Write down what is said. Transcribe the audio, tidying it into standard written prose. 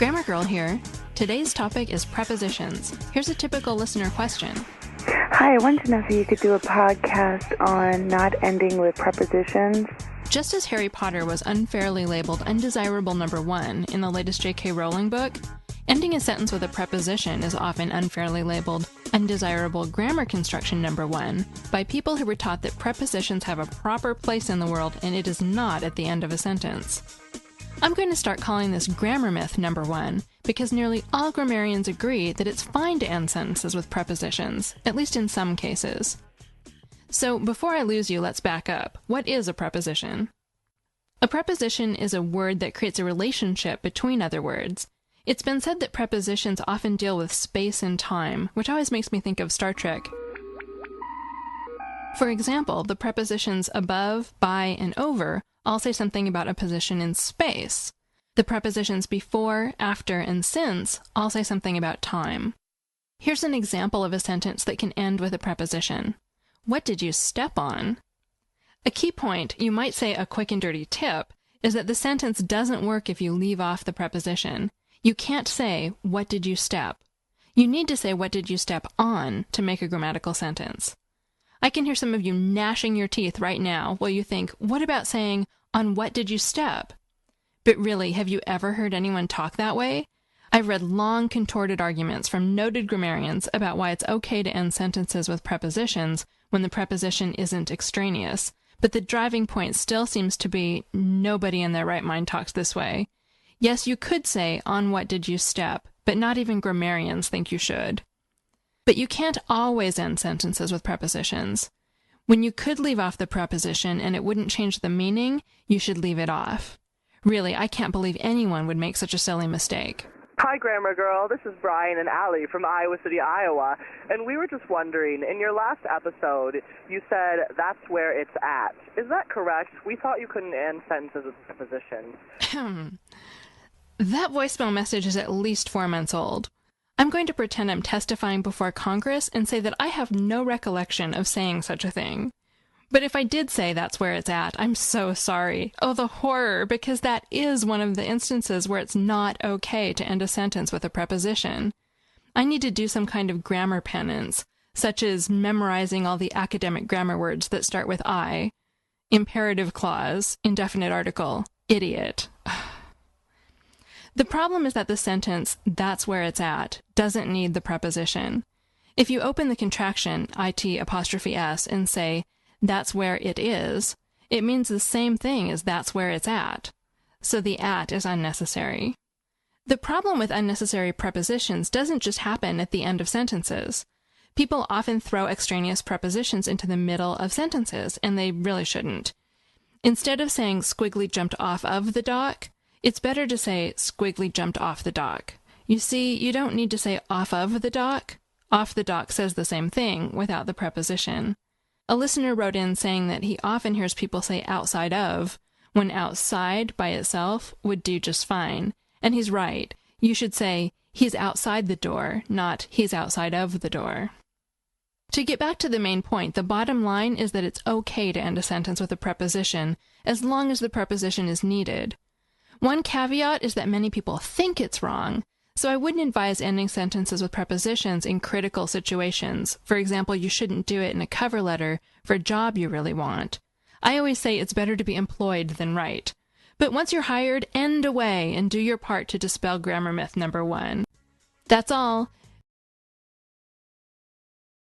Grammar Girl here. Today's topic is prepositions. Here's a typical listener question. Hi, I wanted to know if you could do a podcast on not ending with prepositions. Just as Harry Potter was unfairly labeled undesirable number 1 in the latest J.K. Rowling book, ending a sentence with a preposition is often unfairly labeled undesirable grammar construction number 1 by people who were taught that prepositions have a proper place in the world and it is not at the end of a sentence. I'm going to start calling this grammar myth number 1 because nearly all grammarians agree that it's fine to end sentences with prepositions, at least in some cases. So before I lose you, let's back up. What is a preposition? A preposition is a word that creates a relationship between other words. It's been said that prepositions often deal with space and time, which always makes me think of Star Trek. For example, the prepositions above, by, and over all say something about a position in space. The prepositions before, after, and since all say something about time. Here's an example of a sentence that can end with a preposition. What did you step on? A key point, you might say a quick and dirty tip, is that the sentence doesn't work if you leave off the preposition. You can't say, what did you step? You need to say, what did you step on to make a grammatical sentence. I can hear some of you gnashing your teeth right now while you think, what about saying, on what did you step? But really, have you ever heard anyone talk that way? I've read long, contorted arguments from noted grammarians about why it's okay to end sentences with prepositions when the preposition isn't extraneous, but the driving point still seems to be nobody in their right mind talks this way. Yes, you could say, on what did you step, but not even grammarians think you should. But you can't always end sentences with prepositions. When you could leave off the preposition and it wouldn't change the meaning, you should leave it off. Really, I can't believe anyone would make such a silly mistake. Hi, Grammar Girl. This is Brian and Allie from Iowa City, Iowa. And we were just wondering, in your last episode, you said that's where it's at. Is that correct? We thought you couldn't end sentences with prepositions. That voicemail message is at least 4 months old. I'm going to pretend I'm testifying before Congress and say that I have no recollection of saying such a thing. But if I did say that's where it's at, I'm so sorry. Oh, the horror, because that is one of the instances where it's not okay to end a sentence with a preposition. I need to do some kind of grammar penance, such as memorizing all the academic grammar words that start with I, imperative clause, indefinite article, idiot. The problem is that the sentence, that's where it's at, doesn't need the preposition. If you open the contraction, it''s, and say, that's where it is, it means the same thing as that's where it's at. So the at is unnecessary. The problem with unnecessary prepositions doesn't just happen at the end of sentences. People often throw extraneous prepositions into the middle of sentences, and they really shouldn't. Instead of saying Squiggly jumped off of the dock, it's better to say Squiggly jumped off the dock. You see, you don't need to say off of the dock. Off the dock says the same thing without the preposition. A listener wrote in saying that he often hears people say outside of, when outside by itself would do just fine. And he's right. You should say, he's outside the door, not he's outside of the door. To get back to the main point, the bottom line is that it's okay to end a sentence with a preposition as long as the preposition is needed. One caveat is that many people think it's wrong, so I wouldn't advise ending sentences with prepositions in critical situations. For example, you shouldn't do it in a cover letter for a job you really want. I always say it's better to be employed than write. But once you're hired, end away and do your part to dispel grammar myth number 1. That's all.